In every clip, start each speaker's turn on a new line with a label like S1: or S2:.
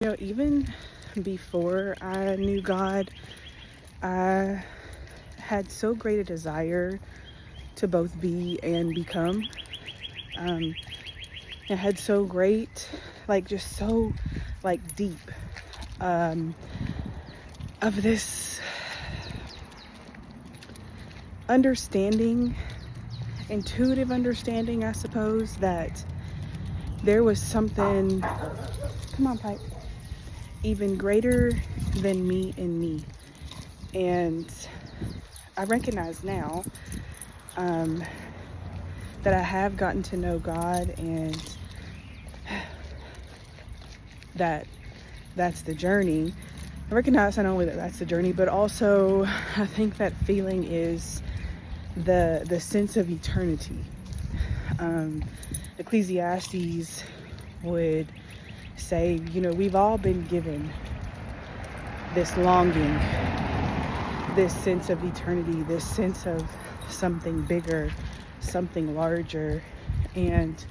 S1: Even before I knew God, I had so great a desire to both be and become. Um, I had so great, just so, deep, um, of this understanding, intuitive understanding, I suppose, that there was something, come on, Pipe, even greater than me and me. And I recognize now that I have gotten to know God, and that's the journey. I recognize not only that that's the journey, but also I think that feeling is the sense of eternity. Ecclesiastes would say, we've all been given this longing, this sense of eternity, this sense of something bigger, something larger. And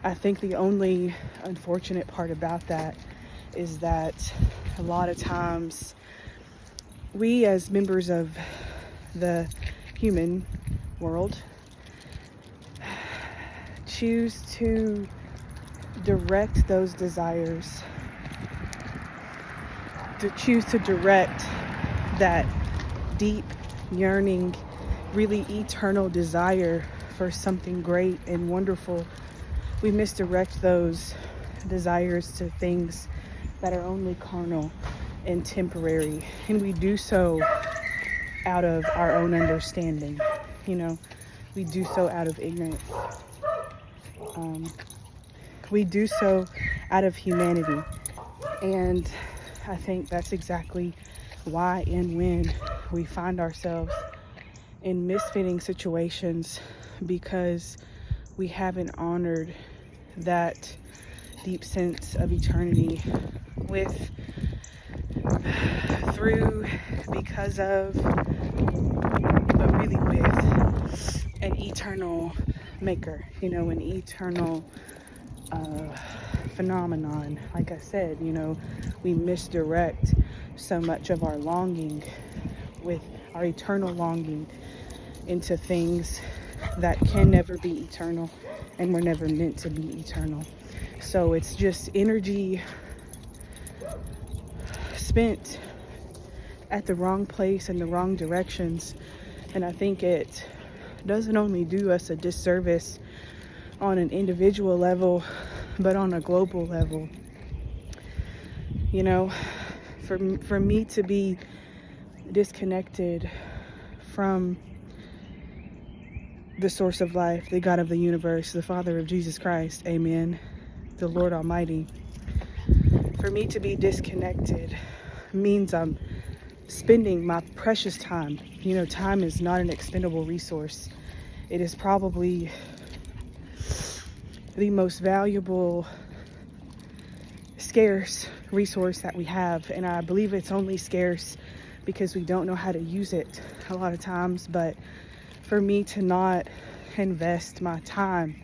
S1: I think the only unfortunate part about that is that a lot of times we, as members of the human world, choose to direct those desires, to choose to direct that deep yearning, really eternal desire for something great and wonderful. We misdirect those desires to things that are only carnal and temporary, and we do so out of our own understanding. We do so out of ignorance. We do so out of humanity. And I think that's exactly why and when we find ourselves in misfitting situations, because we haven't honored that deep sense of eternity because of, but really with an eternal maker, an eternal phenomenon. Like I said, we misdirect so much of our longing, with our eternal longing, into things that can never be eternal and were never meant to be eternal. So it's just energy spent at the wrong place in the wrong directions. And I think it doesn't only do us a disservice on an individual level, but on a global level. For me to be disconnected from the source of life, the God of the universe, the Father of Jesus Christ, amen, the Lord Almighty, for me to be disconnected means I'm spending my precious time. Time is not an expendable resource. It is probably the most valuable, scarce resource that we have. And I believe it's only scarce because we don't know how to use it a lot of times. But for me to not invest my time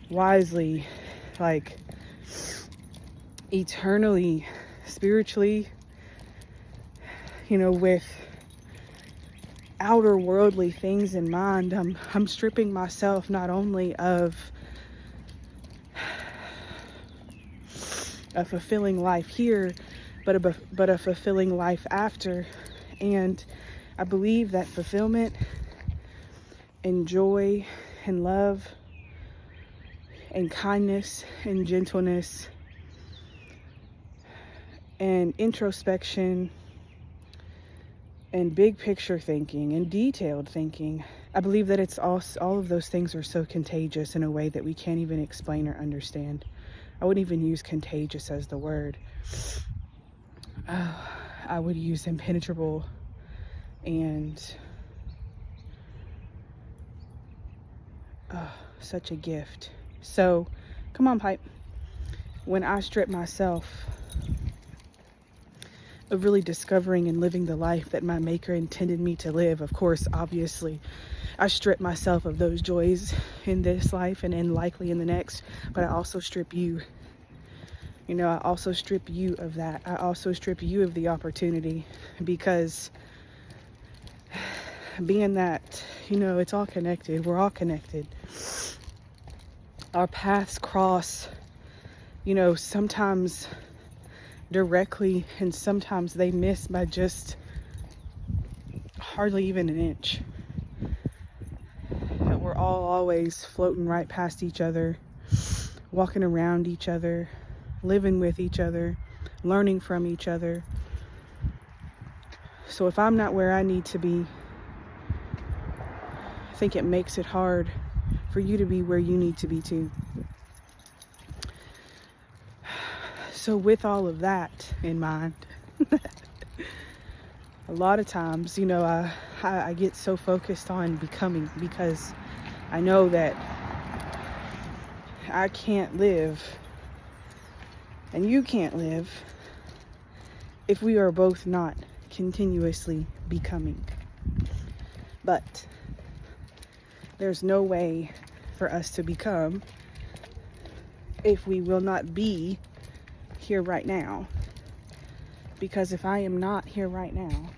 S1: wisely, eternally, spiritually, with outer worldly things in mind, I'm stripping myself not only of a fulfilling life here, but a fulfilling life after. And I believe that fulfillment and joy and love and kindness and gentleness and introspection and big picture thinking and detailed thinking, I believe that it's all of those things are so contagious in a way that we can't even explain or understand. I wouldn't even use contagious as the word. I would use impenetrable and such a gift. So, come on, Pipe. When I strip myself of really discovering and living the life that my Maker intended me to live, of course, obviously, I strip myself of those joys in this life and likely in the next, but I also strip you you know, I also strip you of that. I also strip you of the opportunity, because being that, you know, it's all connected. We're all connected. Our paths cross, you know, sometimes directly, and sometimes they miss by just hardly even an inch. But we're all always floating right past each other, walking around each other, living with each other, learning from each other. So if I'm not where I need to be, I think it makes it hard for you to be where you need to be too. So with all of that in mind, a lot of times, you know, I get so focused on becoming, because I know that I can't live and you can't live if we are both not continuously becoming. But there's no way for us to become if we will not be here right now. Because if I am not here right now,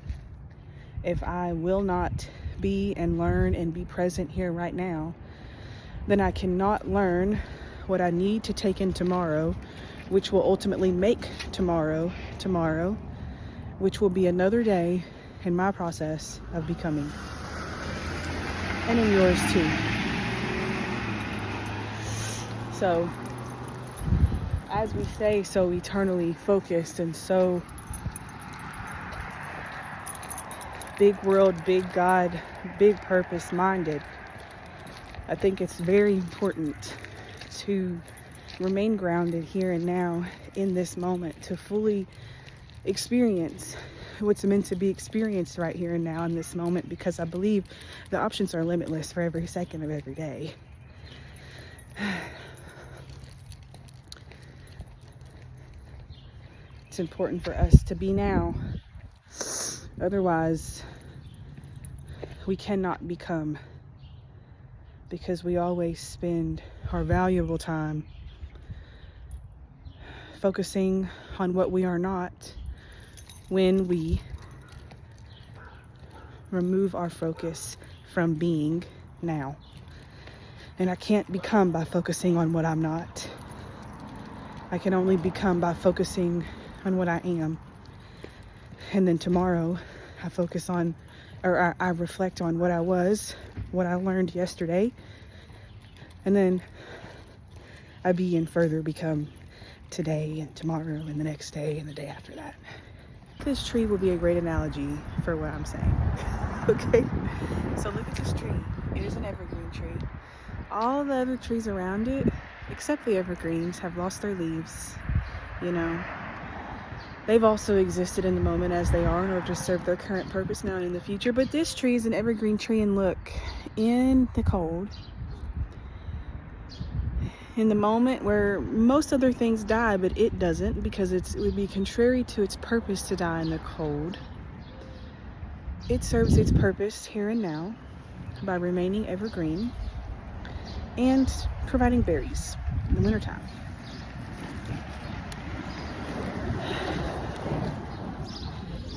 S1: if I will not be and learn and be present here right now, then I cannot learn what I need to take in tomorrow, which will ultimately make tomorrow, which will be another day in my process of becoming. And in yours too. So, as we stay so eternally focused and so big world, big God, big purpose minded, I think it's very important to remain grounded here and now in this moment, to fully experience what's meant to be experienced right here and now in this moment, because I believe the options are limitless for every second of every day. It's important for us to be now. Otherwise, we cannot become, because we always spend our valuable time focusing on what we are not, when we remove our focus from being now. And I can't become by focusing on what I'm not. I can only become by focusing on what I am. And then tomorrow I focus on, or I reflect on what I was, what I learned yesterday, and then I be and further become today and tomorrow and the next day and the day after that. This tree will be a great analogy for what I'm saying. Okay, so look at this tree. It is an evergreen tree. All the other trees around it, except the evergreens, have lost their leaves. You know, they've also existed in the moment as they are in order to serve their current purpose now and in the future. But this tree is an evergreen tree, and look, in the cold, in the moment where most other things die, but it doesn't, because it would be contrary to its purpose to die in the cold. It serves its purpose here and now by remaining evergreen and providing berries in the wintertime.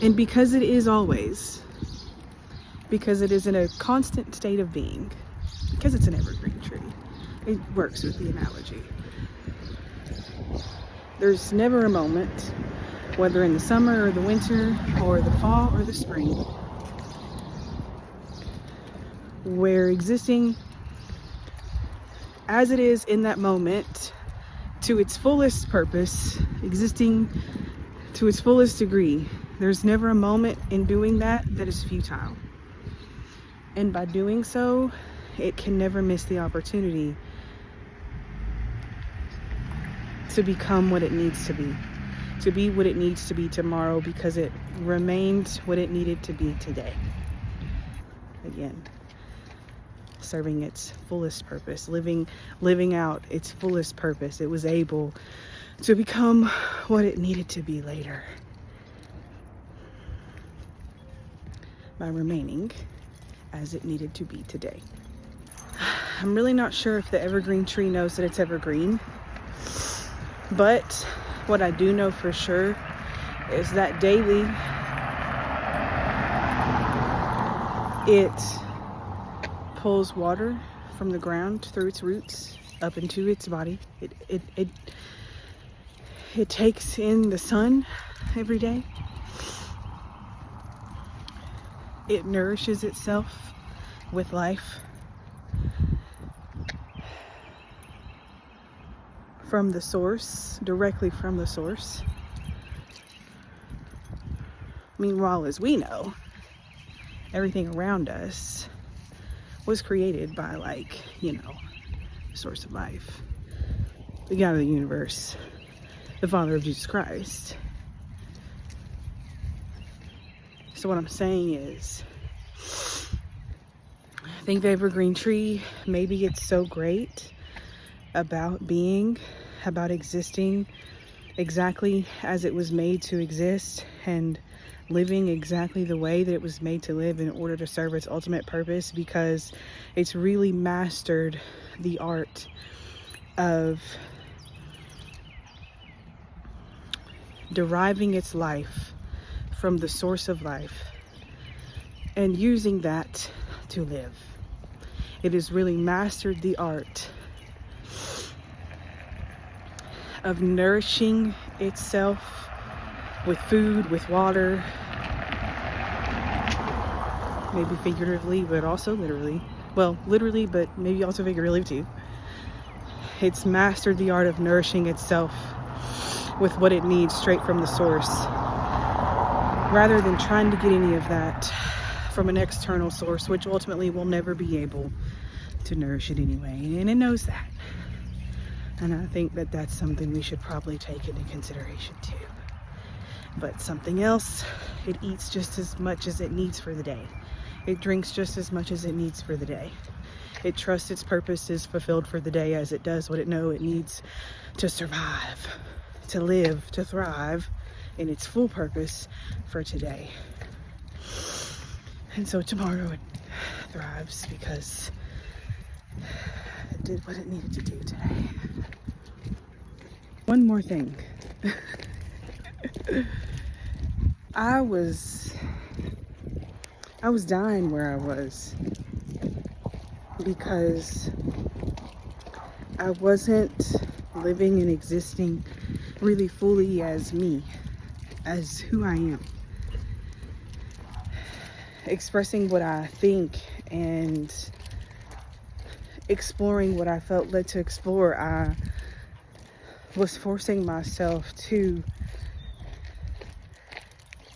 S1: And because it is always, because it is in a constant state of being, because it's an evergreen tree, it works with the analogy. There's never a moment, whether in the summer or the winter or the fall or the spring, where existing as it is in that moment to its fullest purpose, existing to its fullest degree, there's never a moment in doing that is futile. And by doing so, it can never miss the opportunity to become what it needs to be what it needs to be tomorrow, because it remained what it needed to be today. Again, serving its fullest purpose, living out its fullest purpose. It was able to become what it needed to be later by remaining as it needed to be today. I'm really not sure if the evergreen tree knows that it's evergreen, but What I do know for sure is that daily it pulls water from the ground through its roots up into its body. It takes in the sun every day. It nourishes itself with life from the source, directly from the source. Meanwhile, as we know, everything around us was created by, like, the source of life, the God of the universe, the Father of Jesus Christ. So what I'm saying is, I think the evergreen tree, maybe it's so great about existing exactly as it was made to exist, and living exactly the way that it was made to live in order to serve its ultimate purpose, because it's really mastered the art of deriving its life from the source of life and using that to live. It has really mastered the art of nourishing itself with food, with water, maybe figuratively, but also literally. Well, literally, but maybe also figuratively too. It's mastered the art of nourishing itself with what it needs straight from the source, rather than trying to get any of that from an external source, which ultimately will never be able to nourish it anyway. And it knows that. And I think that that's something we should probably take into consideration too. But something else, it eats just as much as it needs for the day. It drinks just as much as it needs for the day. It trusts its purpose is fulfilled for the day as it does what it knows it needs to survive, to live, to thrive in its full purpose for today. And so tomorrow it thrives because it did what it needed to do today. One more thing. I was dying where I was because I wasn't living and existing really fully as me, as who I am. Expressing what I think and exploring what I felt led to explore, I was forcing myself to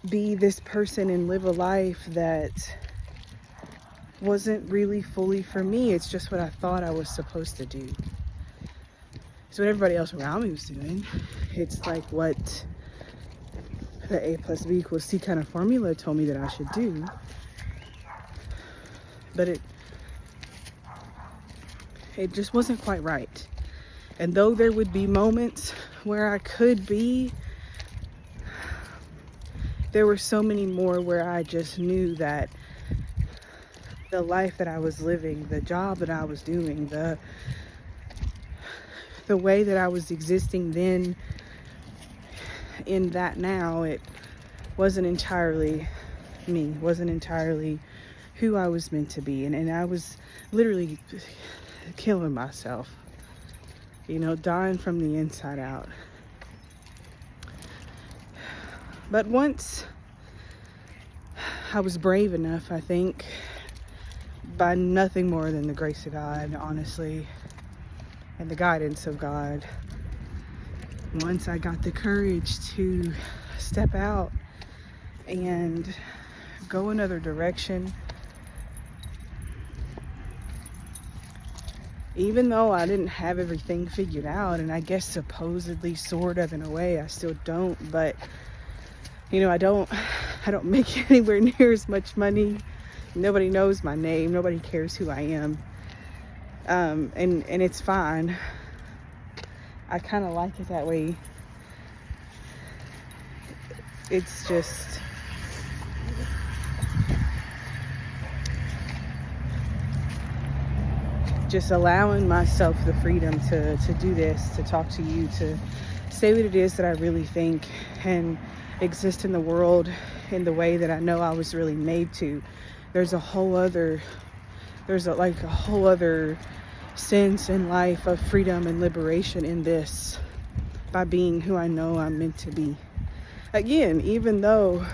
S1: be this person and live a life that wasn't really fully for me. It's just what I thought I was supposed to do. It's what everybody else around me was doing. It's like what the A plus B equals C kind of formula told me that I should do. But it just wasn't quite right. And though there would be moments where I could be, there were so many more where I just knew that the life that I was living, the job that I was doing, the way that I was existing then in that now, it wasn't entirely me, wasn't entirely who I was meant to be. And I was literally killing myself, dying from the inside out. But once I was brave enough, I think, by nothing more than the grace of God, honestly, and the guidance of God, once I got the courage to step out and go another direction, even though I didn't have everything figured out, and I guess supposedly, sort of, in a way, I still don't, but I don't make anywhere near as much money. Nobody knows my name. Nobody cares who I am. And it's fine. I kind of like it that way. It's just allowing myself the freedom to do this, to talk to you, to say what it is that I really think and exist in the world in the way that I know I was really made to. There's a whole other sense in life of freedom and liberation in this, by being who I know I'm meant to be. Again, even though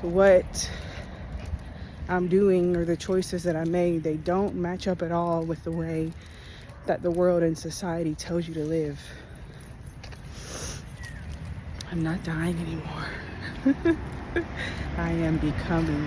S1: what I'm doing or the choices that I made, they don't match up at all with the way that the world and society tells you to live. I'm not dying anymore. I am becoming.